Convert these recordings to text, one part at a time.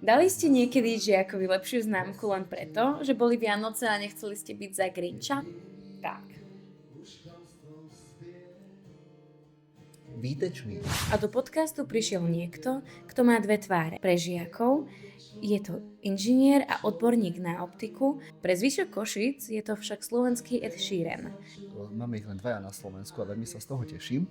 Dali ste niekedy žiakovi lepšiu známku len preto, že boli Vianoce a nechceli ste byť za Grinča? Tak. Výtečný. A do podcastu prišiel niekto, kto má dve tváre. Pre žiakov je to inžinier a odborník na optiku, pre zvyšok Košíc je to však slovenský Ed Sheeran. Máme ich len dvaja na Slovensku a veľmi sa z toho teším.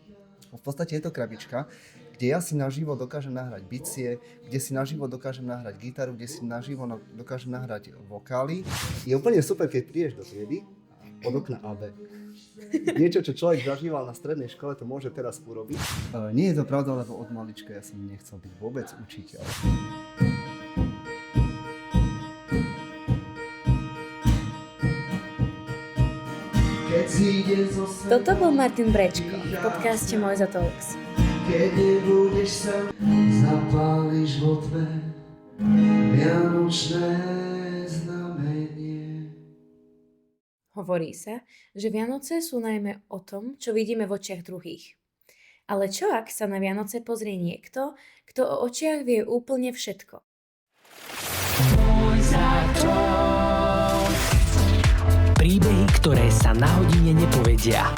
V podstate je to krabička, kde ja si naživo dokážem nahrať bicie, kde si naživo dokážem nahrať gitaru, kde si naživo dokážem nahrať vokály. Je úplne super, keď prídeš do triedy od okna AB. Niečo, čo človek zažíval na strednej škole, to môže teraz urobiť. Nie je to pravda, lebo od malička ja som nechcel byť vôbec učiteľ. Toto bol Martin Brečko v podcaste Mojza Talks. Keď nebudeš sám, zapáliš vo tme vianočné znamenie. Hovorí sa, že Vianoce sú najmä o tom, čo vidíme v očiach druhých. Ale čo ak sa na Vianoce pozrie niekto, kto o očiach vie úplne všetko? Príbehy, ktoré sa na hodine nepovedia.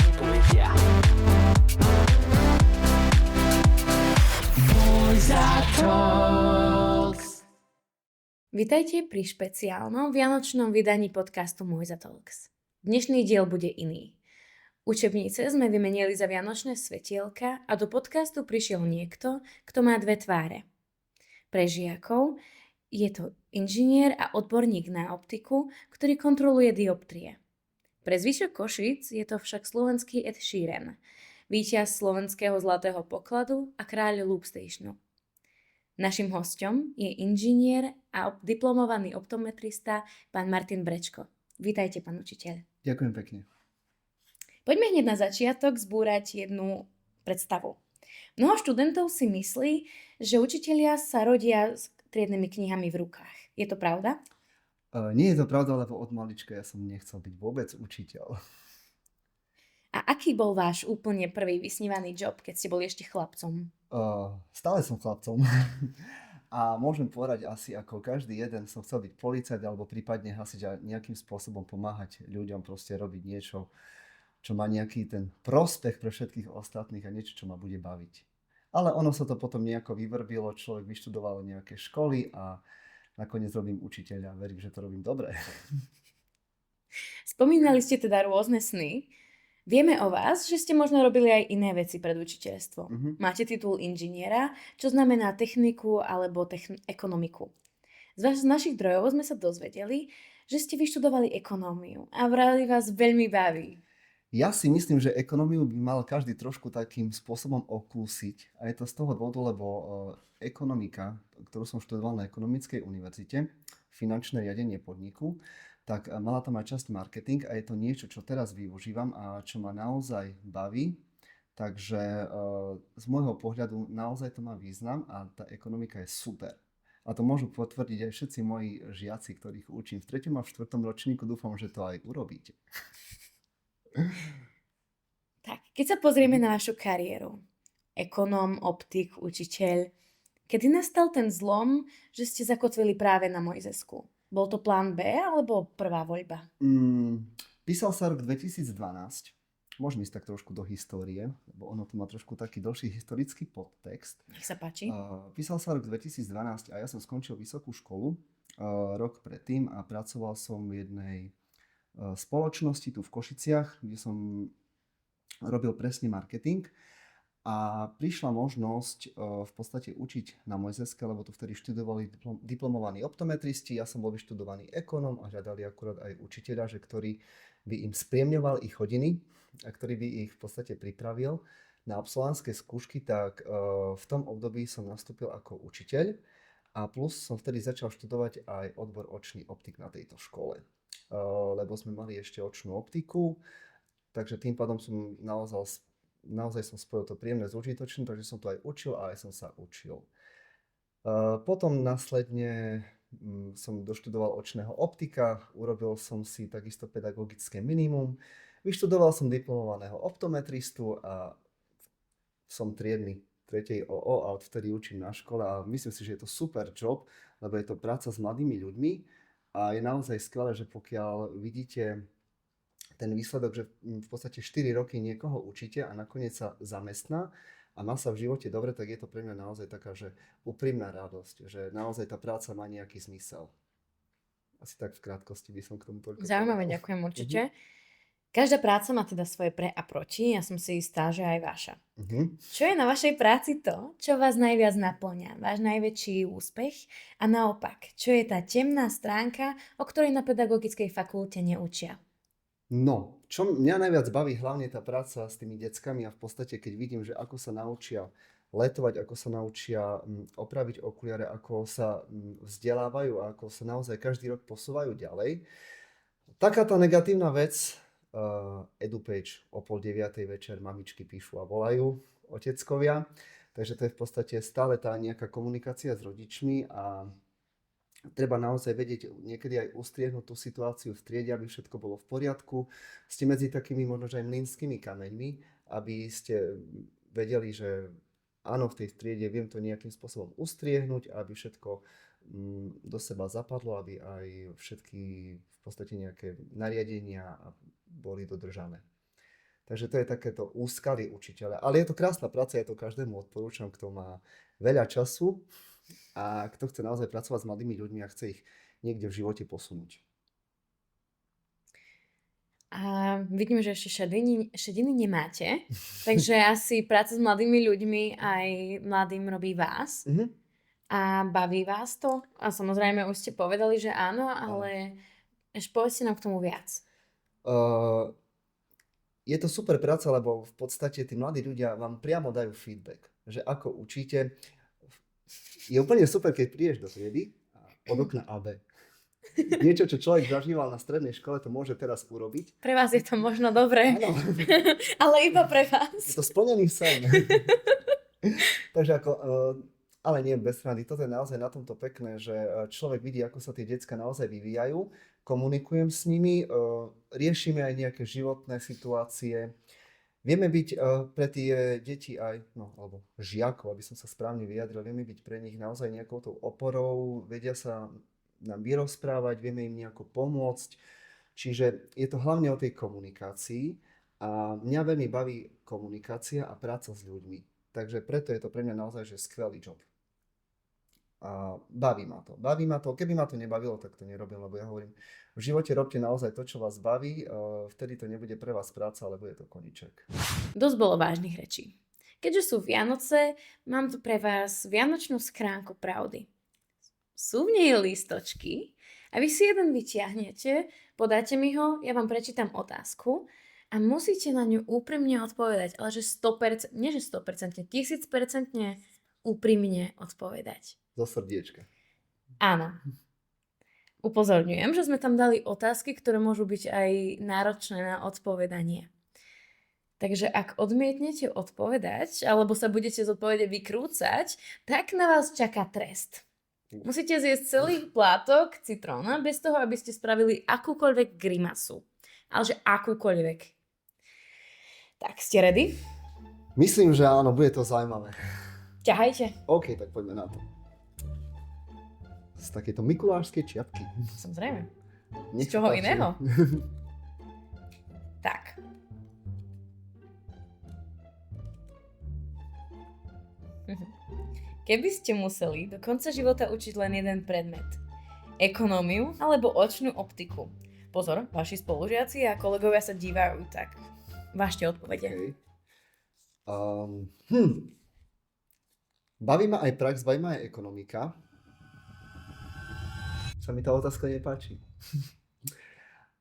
Vitajte pri špeciálnom vianočnom vydaní podcastu Mojza Talks. Dnešný diel bude iný. Učebnice sme vymenili za vianočné svetielka a do podcastu prišiel niekto, kto má dve tváre. Pre žiakov je to inžinier a odborník na optiku, ktorý kontroluje dioptrie. Pre zvyšok Košíc je to však slovenský Ed Sheeran, víťaz slovenského zlatého pokladu a kráľ Loopstationu. Naším hosťom je inžinier a diplomovaný optometrista pán Martin Brečko. Vítajte, pán učiteľ. Ďakujem pekne. Poďme hneď na začiatok zbúrať jednu predstavu. Mnoho študentov si myslí, že učitelia sa rodia s triednymi knihami v rukách. Je to pravda? Nie je to pravda, lebo od malička ja som nechcel byť vôbec učiteľ. A aký bol váš úplne prvý vysnívaný job, keď ste boli ešte chlapcom? Stále som chlapcom. A môžem povedať asi ako každý jeden som chcel byť policajt alebo prípadne hasič a nejakým spôsobom pomáhať ľuďom, proste robiť niečo, čo má nejaký ten prospech pre všetkých ostatných a niečo, čo ma bude baviť. Ale ono sa to potom nejako vyvrbilo, človek vyštudoval nejaké školy a nakoniec robím učiteľa. Verím, že to robím dobre. Spomínali ste teda rôzne sny. Vieme o vás, že ste možno robili aj iné veci pred učiteľstvom. Máte titul inžiniera, čo znamená techniku alebo ekonomiku. Z našich zdrojov sme sa dozvedeli, že ste vyštudovali ekonómiu a vraj vás veľmi baví. Ja si myslím, že ekonómiu by mal každý trošku takým spôsobom okúsiť. A je to z toho dôvodu, lebo ekonomika, ktorú som študoval na ekonomickej univerzite, finančné riadenie podniku, tak mala tam aj časť marketing a je to niečo, čo teraz využívam a čo ma naozaj baví. Takže z môjho pohľadu naozaj to má význam a tá ekonomika je super. A to môžu potvrdiť aj všetci moji žiaci, ktorých učím v 3. a v 4. ročníku. Dúfam, že to aj urobíte. Tak, keď sa pozrieme na vašu kariéru, ekonóm, optik, učiteľ, kedy nastal ten zlom, že ste zakotvili práve na Mojzesku? Bol to plán B alebo prvá voľba? Písal sa rok 2012. Môžem ísť tak trošku do histórie, lebo ono to má trošku taký dlhší historický podtext. Nech sa páči. Písal sa rok 2012 a ja som skončil vysokú školu rok predtým a pracoval som v jednej spoločnosti tu v Košiciach, kde som robil presne marketing a prišla možnosť v podstate učiť na Mojzeske, lebo tu vtedy študovali diplomovaní optometristi, ja som bol vyštudovaný ekonóm a žiadali akurát aj učiteľa, že ktorý by im spriemňoval ich hodiny a ktorý by ich v podstate pripravil na absolventské skúšky, tak v tom období som nastúpil ako učiteľ a plus som vtedy začal študovať aj odbor očný optik na tejto škole. Lebo sme mali ešte očnú optiku, takže tým pádom som naozaj som spojil to príjemné s užitočným, takže som to aj učil a aj som sa učil. Potom následne som doštudoval očného optika, urobil som si takisto pedagogické minimum, vyštudoval som diplomovaného optometristu a som triedny 3. OO a odvtedy učím na škole a myslím si, že je to super job, lebo je to práca s mladými ľuďmi a je naozaj skvelé, že pokiaľ vidíte ten výsledok, že v podstate 4 roky niekoho učíte a nakoniec sa zamestná a má sa v živote dobre, tak je to pre mňa naozaj taká, že úprimná radosť, že naozaj tá práca má nejaký zmysel. Asi tak v krátkosti by som k tomu toľko Zaujímavé, povedal. ďakujem určite. Každá práca má teda svoje pre a proti, ja som si istá, že aj vaša. Čo je na vašej práci to, čo vás najviac naplňa, váš najväčší úspech a naopak, čo je tá temná stránka, o ktorej na pedagogickej fakulte neučia? No, čo mňa najviac baví, hlavne tá práca s tými deckami a v podstate, keď vidím, že ako sa naučia letovať, ako sa naučia opraviť okuliare, ako sa vzdelávajú a ako sa naozaj každý rok posúvajú ďalej. Taká tá negatívna vec, EduPage o 8:30 večer mamičky píšu a volajú oteckovia, takže to je v podstate stále tá nejaká komunikácia s rodičmi a treba naozaj vedieť niekedy aj ustriehnúť tú situáciu v triede, aby všetko bolo v poriadku. Ste medzi takými možno aj mlynskými kameňmi, aby ste vedeli, že áno, v tej triede viem to nejakým spôsobom ustriehnúť, aby všetko do seba zapadlo, aby aj všetky v podstate nejaké nariadenia boli dodržané. Takže to je takéto úskalie učiteľa. Ale je to krásna práca, ja to každému odporúčam, kto má veľa času a kto chce naozaj pracovať s mladými ľuďmi a chce ich niekde v živote posunúť. A vidím, že ešte šediny nemáte, takže asi práca s mladými ľuďmi aj mladým robí vás. A baví vás to? A samozrejme už ste povedali, že áno, ale ešte povedzte nám k tomu viac. Je to super práca, lebo v podstate tí mladí ľudia vám priamo dajú feedback, že ako učíte. Je úplne super, keď prídeš do triedy a od okna AB. Niečo, čo človek zažíval na strednej škole, to môže teraz urobiť. Pre vás je to možno dobré, Áno. ale iba pre vás. Je to splnený sen. Takže ale nie bez rady. Toto je naozaj na tomto pekné, že človek vidí, ako sa tie decká naozaj vyvíjajú. Komunikujem s nimi, riešime aj nejaké životné situácie. Vieme byť pre tie deti aj, alebo žiakov, aby som sa správne vyjadril, vieme byť pre nich naozaj nejakou tou oporou, vedia sa nám vyrozprávať, vieme im nejako pomôcť. Čiže je to hlavne o tej komunikácii a mňa veľmi baví komunikácia a práca s ľuďmi. Takže preto je to pre mňa naozaj že skvelý job. A baví ma to. Baví ma to. Keby ma to nebavilo, tak to nerobím, lebo ja hovorím, v živote robte naozaj to, čo vás baví, vtedy to nebude pre vás práca, ale bude to koníček. Dosť bolo vážnych rečí. Keďže sú Vianoce, mám tu pre vás vianočnú schránku pravdy. Sú v nej listočky a vy si jeden vyťahnete, podáte mi ho, ja vám prečítam otázku a musíte na ňu úprimne odpovedať, ale že 100%, nie že 100%, 1000% úprimne odpovedať. Zo srdiečka. Áno. Upozorňujem, že sme tam dali otázky, ktoré môžu byť aj náročné na odpovedanie. Takže ak odmietnete odpovedať, alebo sa budete z odpovede vykrúcať, tak na vás čaká trest. Musíte zjesť celý plátok citróna bez toho, aby ste spravili akúkoľvek grimasu. Ale že akúkoľvek. Tak, ste ready? Myslím, že áno, bude to zaujímavé. Ťahajte. OK, tak poďme na to. Z takéto mikulášskej čiapky. Samozrejme. Nech Z čoho páči. iného? Tak. Keby ste museli do konca života učiť len jeden predmet, ekonómiu alebo očnú optiku. Pozor, vaši spolužiaci a kolegovia sa dívajú, tak vážte odpovede. Okay. Baví ma aj prax, baví ma aj ekonomika. Sa mi tá otázka nepáči.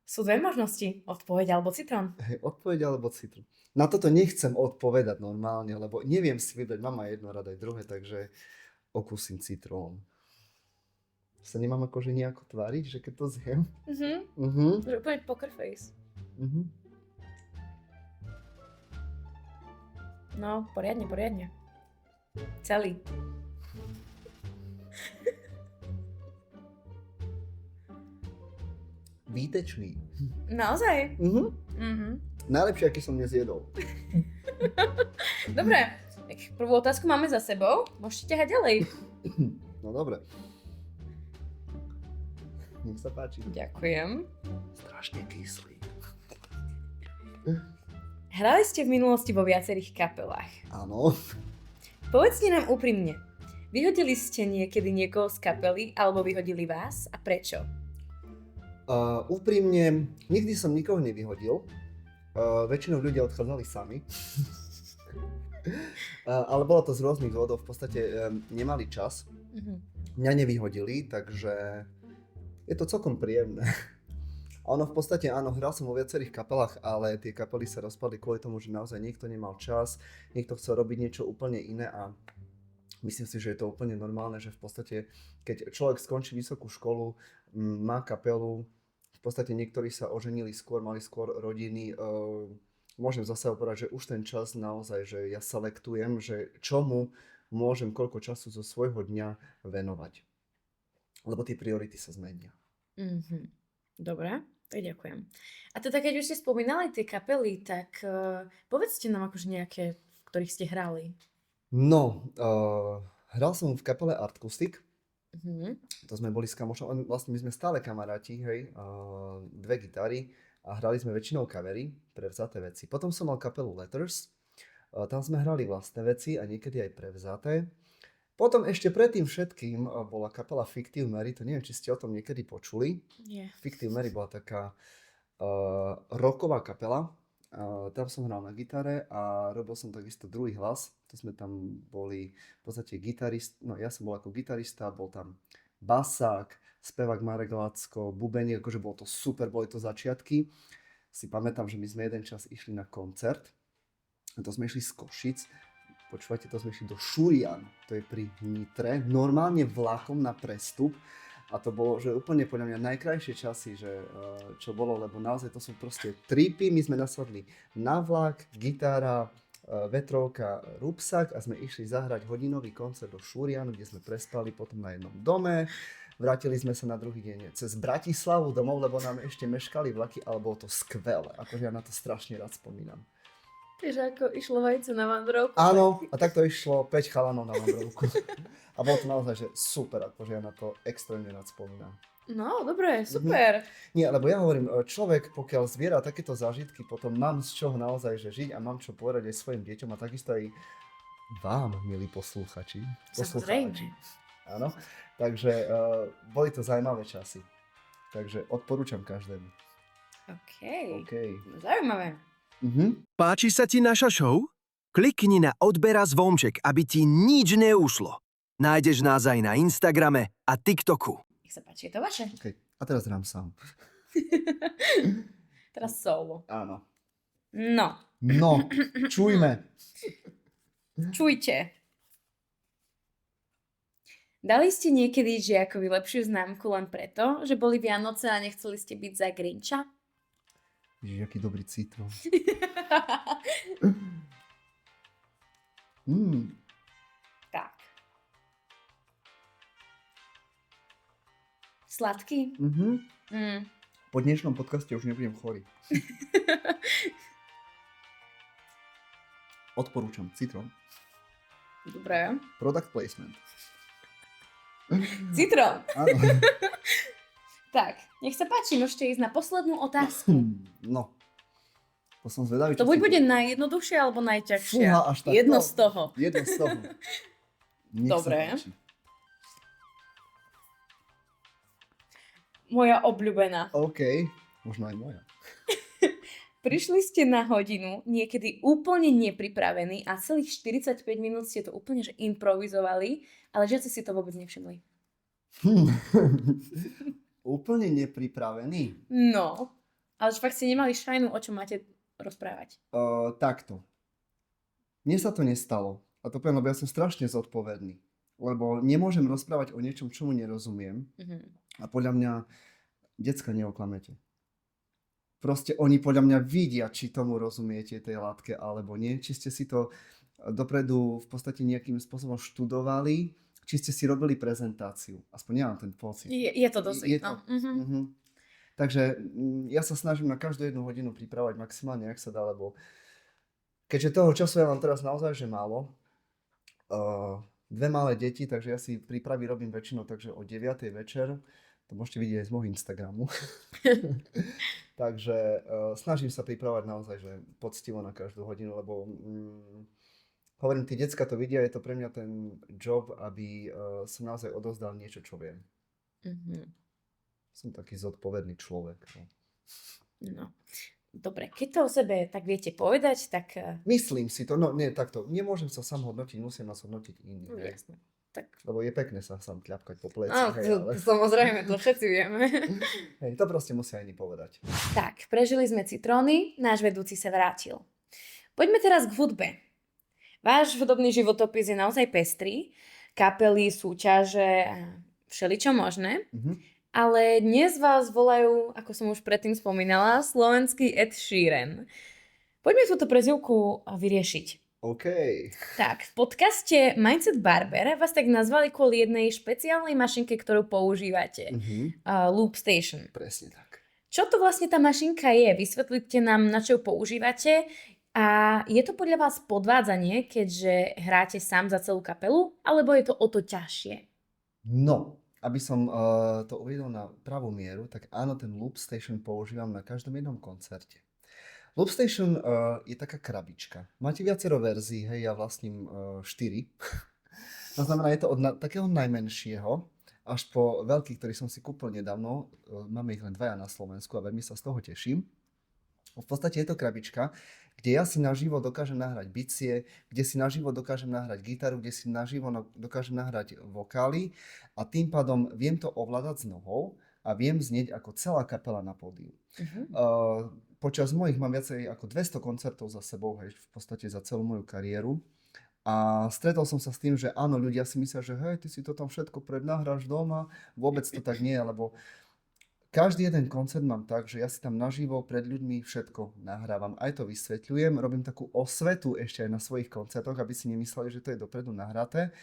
Sú dve možnosti, odpoveď alebo citrón. Odpoveď alebo citrón. Na toto nechcem odpovedať normálne, lebo neviem si vybrať, mám aj jedno rada, aj druhé, takže okúsim citrón. Sa nemám akože nejako tváriť, že keď to zjem? Že úplne poker face. No, poriadne. Celý. Výtečný. Naozaj? Najlepšie, aký som dnes jedol. Dobre, Tak prvú otázku máme za sebou. Môžete ťahať ďalej. No dobre. Nech sa páči. Ďakujem. Strašne kyslý. Hrali ste v minulosti vo viacerých kapelách. Áno. Povedzte nám úprimne, vyhodili ste niekedy niekoho z kapely alebo vyhodili vás a prečo? Úprimne, nikdy som nikoho nevyhodil. Väčšinou ľudia odchádzali sami. Ale bolo to z rôznych dôvodov. V podstate nemali čas. Mňa nevyhodili, takže je to celkom príjemné. A ono v podstate, áno, hral som vo viacerých kapelách, ale tie kapely sa rozpadli kvôli tomu, že naozaj niekto nemal čas, niekto chcel robiť niečo úplne iné a myslím si, že je to úplne normálne, že v podstate, keď človek skončí vysokú školu, má kapelu, v podstate niektorí sa oženili skôr, mali skôr rodiny, môžem zase povedať, že už ten čas naozaj, že ja selektujem, že čomu môžem koľko času zo svojho dňa venovať. Lebo tie priority sa zmenia. Dobre, tak ďakujem. A teda keď už ste spomínali tie kapely, tak povedzte nám akože nejaké, v ktorých ste hrali. No, hral som v kapele Artkustik. Mhm. To sme boli s kamošom, vlastne my sme stále kamaráti, hej, dve gitary a hrali sme väčšinou covery, prevzaté veci. Potom som mal kapelu Letters, tam sme hrali vlastné veci a niekedy aj prevzaté. Potom ešte predtým všetkým bola kapela Fictive Mary, to neviem, či ste o tom niekedy počuli. Nie. Fictive Mary bola taká rocková kapela, tam som hral na gitare a robil som takisto druhý hlas. To sme tam boli v podstate gitarist, no ja som bol ako gitarista, bol tam basák, spevák Marek Lacko, bubení, akože bolo to super, boli to začiatky. Si pamätám, že my sme jeden čas išli na koncert, a to sme išli z Košic, počúvajte, to sme išli do Šurian, to je pri Nitre, normálne vlakom na prestup. A to bolo, že úplne podľa mňa najkrajšie časy, že, čo bolo, lebo naozaj to sú proste tripy, my sme nasadli na vlak, gitára, vetrovka, rúbsak a sme išli zahrať hodinový koncert do Šurianu, kde sme prespali potom na jednom dome. Vrátili sme sa na druhý deň cez Bratislavu domov, lebo nám ešte meškali vlaky, ale bolo to skvelé, akože ja na to strašne rád spomínam. Vieš, ako išlo vajce na vandrovku. Áno, a takto išlo 5 chalanov na vandrovku. A bolo to naozaj, že super, akože ja na to extrémne rád spomínam. No, dobre, super. Nie, lebo ja hovorím, človek, pokiaľ zbiera takéto zážitky, potom mám z čoho naozaj že žiť a mám čo povedať aj svojim deťom a takisto aj vám, milí posluchači. Samozrejme. Áno, takže boli to zaujímavé časy. Takže odporúčam každému. OK. Zaujímavé. Páči sa ti naša show? Klikni na odber a zvonček, aby ti nič neušlo. Nájdeš nás aj na Instagrame a TikToku. Nech sa páči, je to vaše. OK, a teraz hrám sám. Teraz solo. Áno. No, No, čujme. čujte. Dali ste niekedy žiakovi lepšiu známku len preto, že boli Vianoce a nechceli ste byť za Grinča? Ježiš, aký dobrý citrón. Tak. Sladký? Po dnešnom podcaste už nebudem chorý. Odporúčam citrón. Dobre. Product placement. Citrón. Áno. Tak, nech sa páči, môžete ísť na poslednú otázku. No. To som zvedavý, To buď bude najjednoduchšia alebo najťažšia. Fúha, až tak. Jedno No. z toho. Jedno z toho. Nech sa Dobre. páči. Moja obľúbená. OK. Možno aj moja. Prišli ste na hodinu, niekedy úplne nepripravení a celých 45 minút ste to úplne že improvizovali, ale žiaci si to vôbec nevšimli. Úplne nepripravený. No, ale že fakt ste nemali šajnu, o čom máte rozprávať. Takto. Mne sa to nestalo. A to poviem, lebo ja som strašne zodpovedný. Lebo nemôžem rozprávať o niečom, čomu nerozumiem. A podľa mňa decka neoklamete. Proste oni podľa mňa vidia, či tomu rozumiete tej látke alebo nie. Či ste si to dopredu v podstate nejakým spôsobom študovali, či ste si robili prezentáciu. Aspoň ja mám ten pocit. Je to dosť. Je No. to. Takže ja sa snažím na každú jednu hodinu pripravať maximálne, jak sa dá, lebo keďže toho času ja mám teraz naozaj že málo, Dve malé deti, takže ja si prípravy robím väčšinou, takže o 9:00 večer, to môžete vidieť aj z môjho Instagramu. Takže snažím sa pripravať naozaj, že poctivo na každú hodinu, lebo hovorím, tí decka to vidia, je to pre mňa ten job, aby som naozaj odozdal niečo, čo viem. Som taký zodpovedný človek. No. No. Dobre, keď to o sebe tak viete povedať, tak... Myslím si to, no nie, takto, nemôžem sa sám hodnotiť, musím nás hodnotiť iní. No, hej. jasné. Tak... Lebo je pekné sa sám tľapkať po pleci. Áno, hej, ale... samozrejme, to všetci vieme. Hej, to proste musia iní povedať. Tak, prežili sme citróny, náš vedúci sa vrátil. Poďme teraz k hudbe. Váš hudobný životopis je naozaj pestrý, kapely, súťaže, všeličo možné. Ale dnes vás volajú, ako som už predtým spomínala, slovenský Ed Sheeran. Poďme túto prezývku vyriešiť. OK. Tak, v podcaste Mindset Barber vás tak nazvali kvôli jednej špeciálnej mašinke, ktorú používate. Loop Station. Presne tak. Čo to vlastne tá mašinka je? Vysvetlite nám, na čo ju používate. A je to podľa vás podvádzanie, keďže hráte sám za celú kapelu? Alebo je to o to ťažšie? No, aby som to uvedol na pravú mieru, tak áno, ten Loop Station používam na každom jednom koncerte. Loop Station je taká krabička. Máte viacero verzií, hej, ja vlastním 4. To znamená, je to od takého najmenšieho až po veľký, ktorý som si kúpil nedávno. Máme ich len 2 na Slovensku a veľmi sa z toho teším. V podstate je to krabička, kde ja si naživo dokážem nahrať bicie, kde si naživo dokážem nahrať gitaru, kde si naživo dokážem nahrať vokály a tým pádom viem to ovládať s nohou a viem znieť ako celá kapela na pódiu. Počas mojich mám viacej ako 200 koncertov za sebou, hej, v podstate za celú moju kariéru. A stretol som sa s tým, že áno, ľudia si myslia, že hej, ty si to tam všetko prednahráš doma. Vôbec to tak nie, lebo každý jeden koncert mám tak, že ja si tam naživo pred ľuďmi všetko nahrávam. Aj to vysvetľujem, robím takú osvetu ešte aj na svojich koncertoch, aby si nemysleli, že to je dopredu nahraté.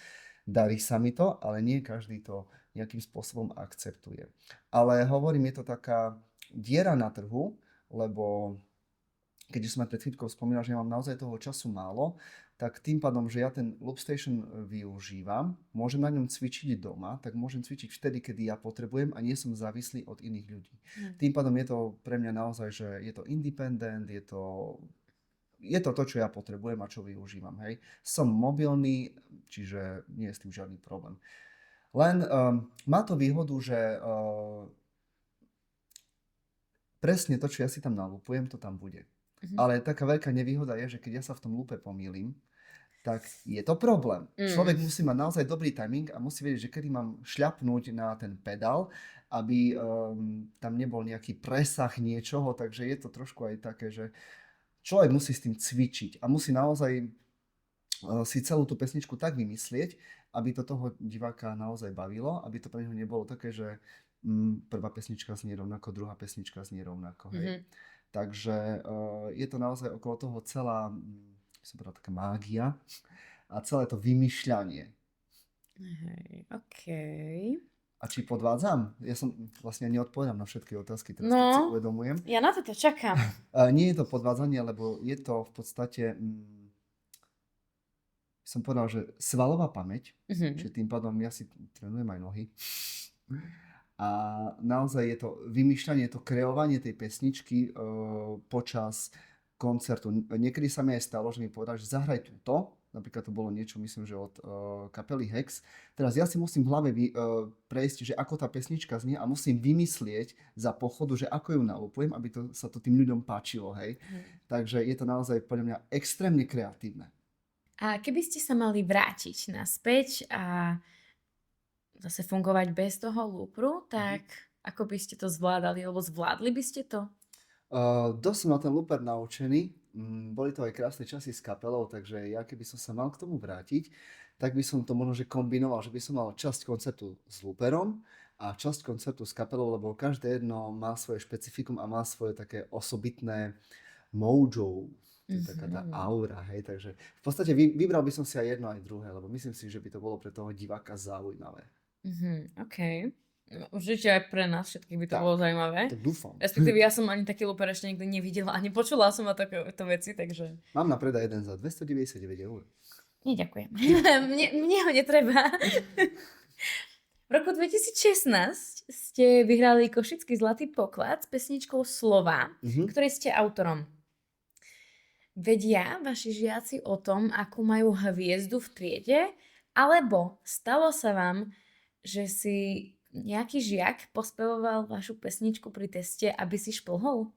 Darí sa mi to, ale nie každý to nejakým spôsobom akceptuje. Ale hovorím, je to taká diera na trhu, lebo keďže som aj pred chvíľkou spomínal, že ja mám naozaj toho času málo, tak tým pádom, že ja ten Loop Station využívam, môžem na ňom cvičiť doma, tak môžem cvičiť vtedy, kedy ja potrebujem a nie som závislý od iných ľudí. Tým pádom je to pre mňa naozaj, že je to independent, je to to, čo ja potrebujem a čo využívam. Hej. Som mobilný, čiže nie je s tým žiadny problém. Len má to výhodu, že presne to, čo ja si tam nalupujem, to tam bude. Ale taká veľká nevýhoda je, že keď ja sa v tom lúpe pomýlim, tak je to problém. Človek musí mať naozaj dobrý timing a musí vedieť, že kedy mám šľapnúť na ten pedál, aby tam nebol nejaký presah niečoho, takže je to trošku aj také, že človek musí s tým cvičiť a musí naozaj si celú tú pesničku tak vymyslieť, aby to toho diváka naozaj bavilo, aby to pre neho nebolo také, že prvá pesnička znie rovnako, druhá pesnička znie rovnako. Hej. Takže je to naozaj okolo toho celá, som povedal, taká mágia a celé to vymýšľanie. Hej, OK. A či podvádzam? Ja som vlastne neodpovedám na všetky otázky, teraz keď si uvedomujem. Ja na toto čakám. Nie je to podvádzanie, lebo je to v podstate, som povedal, že svalová pamäť, čiže tým pádom ja si trénujem aj nohy. A naozaj je to vymýšľanie, to kreovanie tej pesničky počas koncertu. Niekedy sa mi aj stalo, že mi povedali, že zahraj túto. Napríklad to bolo niečo, myslím, že od kapely Hex. Teraz ja si musím v hlave prejsť, že ako tá pesnička znie a musím vymyslieť za pochodu, že ako ju nalupujem, aby sa to tým ľuďom páčilo. Hej. Takže je to naozaj podľa mňa extrémne kreatívne. A keby ste sa mali vrátiť naspäť a zase fungovať bez toho loopru, tak ako by ste to zvládali, alebo zvládli by ste to? Dosť som na ten looper naučený. Boli to aj krásne časy s kapelou, takže ja keby som sa mal k tomu vrátiť, tak by som to možno že kombinoval, že by som mal časť koncertu s looperom a časť koncertu s kapelou, lebo každé jedno má svoje špecifikum a má svoje také osobitné mojo. To je taká tá aura, hej, takže v podstate vybral by som si aj jedno, aj druhé, lebo myslím si, že by to bolo pre toho diváka zaujímavé. OK. Určite aj pre nás všetkých by to bolo zaujímavé. Tak dúfam. Respektíve ja som ani taký looper ešte nikdy nevidela a nepočula som o takéto veci, takže... Mám na predaj jeden za 299 €. Neďakujem. mne ho netreba. V roku 2016 ste vyhrali Košický zlatý poklad s pesničkou Slova, ktorej ste autorom. Vedia vaši žiaci o tom, akú majú hviezdu v triede, alebo stalo sa vám, že si nejaký žiak pospevoval vašu pesničku pri teste, aby si šplhol?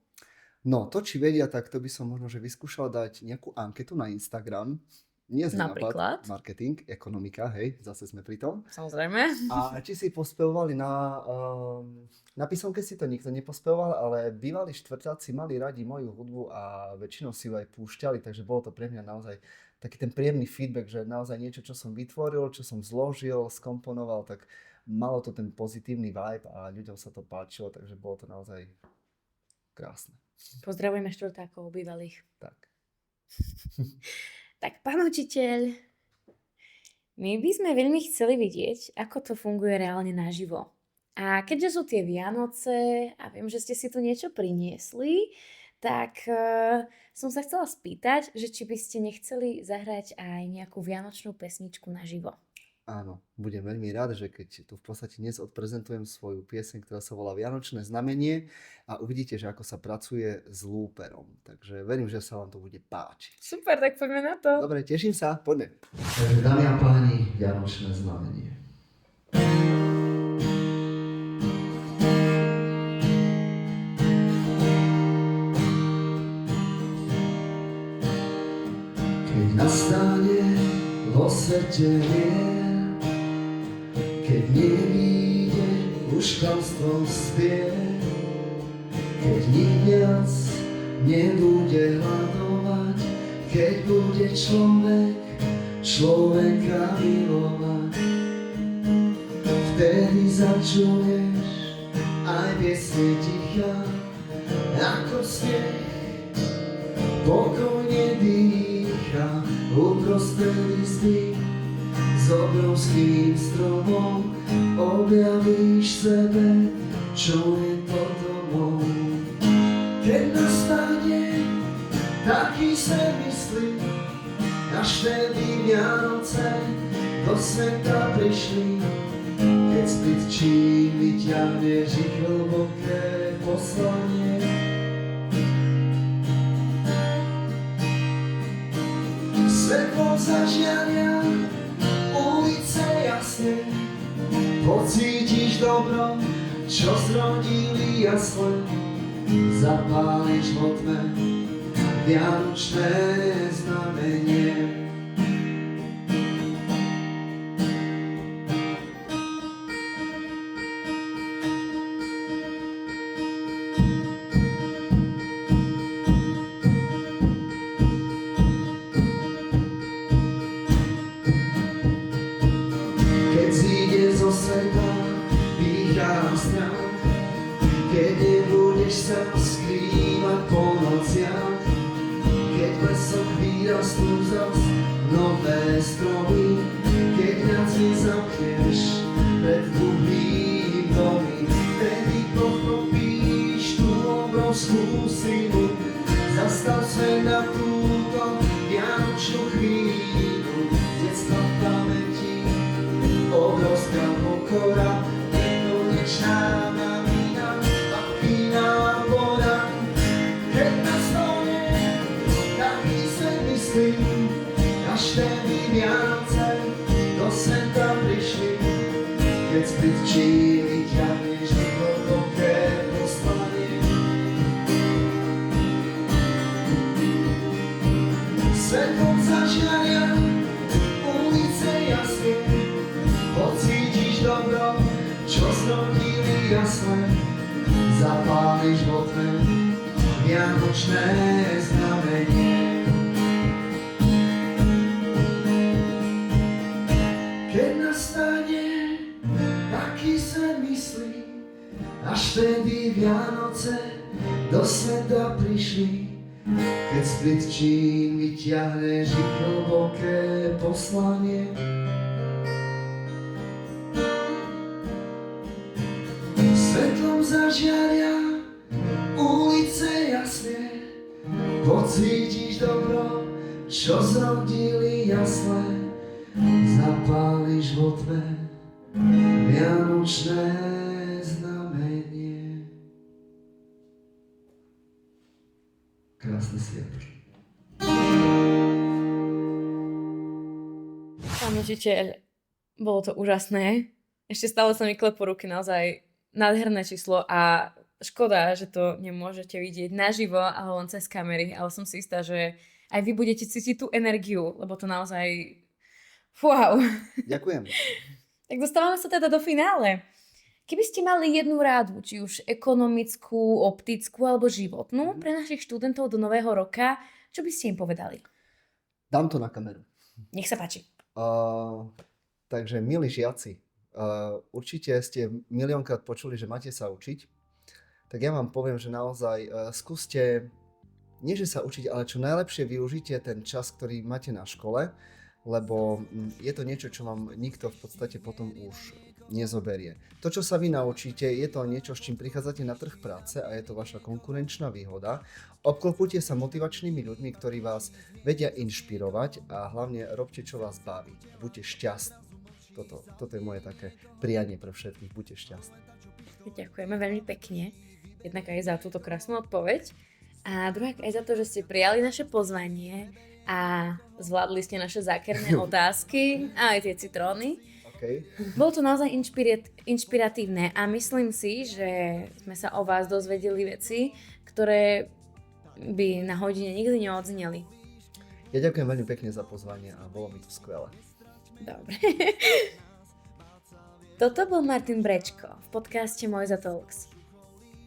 No, to či vedia, tak to by som možno, že vyskúšal dať nejakú anketu na Instagram. Nie z Napríklad? nápad, marketing, ekonomika, hej, zase sme pri tom. Samozrejme. A či si pospevovali na písomke si to nikto nepospevoval, ale bývalí štvrtáci mali radi moju hudbu a väčšinou si ju aj púšťali, takže bolo to pre mňa naozaj taký ten príjemný feedback, že naozaj niečo, čo som vytvoril, čo som zložil, skomponoval, tak malo to ten pozitívny vibe a ľuďom sa to páčilo, takže bolo to naozaj krásne. Pozdravujeme štvrtákov bývalých. Tak. Tak, pán učiteľ, my by sme veľmi chceli vidieť, ako to funguje reálne naživo. A keďže sú tie Vianoce a viem, že ste si tu niečo priniesli, tak som sa chcela spýtať, že či by ste nechceli zahrať aj nejakú vianočnú pesničku naživo. Áno, budem veľmi rád, že keď tu v podstate dnes odprezentujem svoju pieseň, ktorá sa volá Vianočné znamenie a uvidíte, že ako sa pracuje s lúperom. Takže verím, že sa vám to bude páčiť. Super, tak poďme na to. Dobre, teším sa, poďme. Takže dámy a páni, Vianočné znamenie. Keď nastane vo svete mier, keď nevíde už klamstvom spier, keď nik viac nebude hľadovať, keď bude človek človeka milovať. Vtedy začuješ aj piesne ticha, ako smiech pokojne dýcha uprostred izby. S obrovským stromom objavíš sebe, čo je to domov. Keď nastane taký sen myslí, až vtedy Vianoce do sveta prišli. Keď z plitčín vyťahneš ich hlboké poslanie. Svetlo zažiaria ulice jasne, pocítiš dobro, čo zrodili jasle. Zapáliš vo tme vianočné znamenie. Keď zíde zo sveta pýcha strach, keď nebudeš sa skrývať po nociach, keď v lesoch vyrastú zas nové stromy, keď viac nezamkneš pred dlhým domy, vtedy pochopíš tú obrovskú silu. Zastav svet na túto vianočnú chvíľu, z detstva v pamäti obrovská pokora, nekonečná navina, pakina voda. Keď nastane taký svet myslí, až vtedy Vianoce do sveta prišli. Keď z plitčín vyťahneš hlboké poslanie. Svetlom zažiaria ulice jasne, pocítiš dobro, čo zrodili jasle. Zapáliš vo tme vianočné znamenie. Keď nastane taký sen myslí, až vtedy Vianoce do sveta prišli. Keď z plitčín vyťahneš ich hlboké poslanie. Svetlom zažiaria ulice jasne, pocítiš dobro, čo zrodili jasle, zapáliš vo tme vianočné znamenie. Krásne sviatky. Pán učiteľ, bolo to úžasné. Ešte stále sa mi klepú ruky, naozaj nádherné číslo a škoda, že to nemôžete vidieť naživo, ale len cez kamery, ale som si istá, že aj vy budete cítiť tú energiu, lebo to naozaj... Wow. Ďakujem. Tak dostávame sa teda do finále. Keby ste mali jednu rádu, či už ekonomickú, optickú alebo životnú, pre našich študentov do nového roka, čo by ste im povedali? Dám to na kameru. Nech sa páči. Takže, milí žiaci, určite ste miliónkrát počuli, že máte sa učiť. Tak ja vám poviem, že naozaj skúste, nie že sa učiť, ale čo najlepšie využite ten čas, ktorý máte na škole, lebo je to niečo, čo vám nikto v podstate potom už nezoberie. To, čo sa vy naučíte, je to niečo, s čím prichádzate na trh práce a je to vaša konkurenčná výhoda. Obklopujte sa motivačnými ľuďmi, ktorí vás vedia inšpirovať a hlavne robte, čo vás baví. Buďte šťastní. Toto je moje také prianie pre všetkých. Buďte šťastní. Ďakujeme veľmi pekne. Jednak aj za túto krásnu odpoveď. A druhá aj za to, že ste prijali naše pozvanie a zvládli ste naše zákerné otázky a aj tie citróny. Okay. Bolo to naozaj inšpiratívne a myslím si, že sme sa o vás dozvedeli veci, ktoré by na hodine nikdy neodzneli. Ja ďakujem veľmi pekne za pozvanie a bolo mi to skvelé. Dobre. Toto bol Martin Brečko v podcaste Mojza Talks.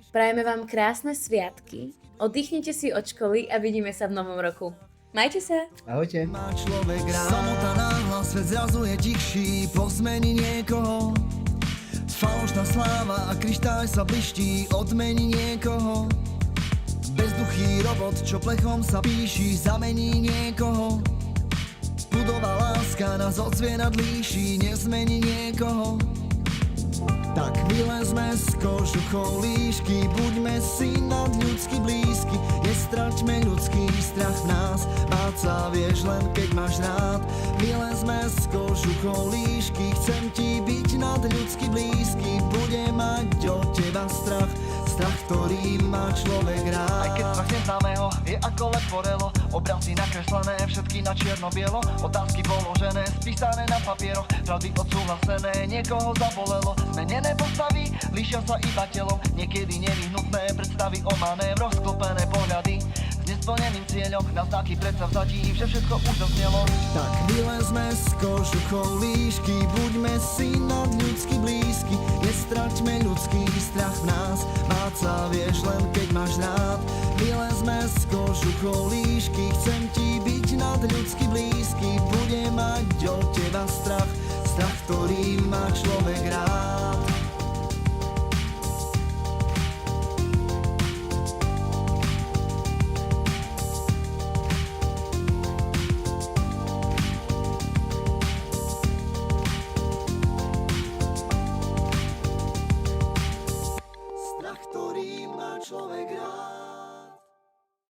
Prajeme vám krásne sviatky, oddychnite si od školy a vidíme sa v novom roku. Majte sa! Ahojte! Má človek rád. Samota náhla, svet zrazu je tichší, pozmení niekoho. Falošná sláva a kryštáľ sa bliští, odmení niekoho. Bezduchý robot, čo plechom sa píši, zamení niekoho. Pudová láska nás od zvierat líši, nezmení niekoho. Tak vylezme z kožuchov líšky, buďme si nad ľudsky blízky, nestraťme ľudský strach v nás, báť sa vieš len keď máš rád. Vylezme z kožuchov líšky, chcem ti byť nad ľudsky blízky, bude mať o teba strach, strach, ktorý má človek rád. Aj keď strach neznámeho je ako letvorelo, obrazy nakreslené, všetky na čierno-bielo, otázky položené, spísané na papieroch, pravdy odsúhlasené, niekoho zabolelo, zmenené postavy, líšia sa iba telom, niekedy nevyhnutné predstavy o manévroch, sklopené pohľady s nesplneným cieľom, na znaky predsavzatí, že všetko už doznelo. Tak vylezme z kožuchov líšky, buďme si nad ľudsky blízky, nestraťme ľudský strach v nás, báť sa vieš len keď máš rád. Vylezme z kožuchov líšky, chcem ti byť nad ľudsky blízky, bude mať o teba strach, strach, ktorý má človek rád.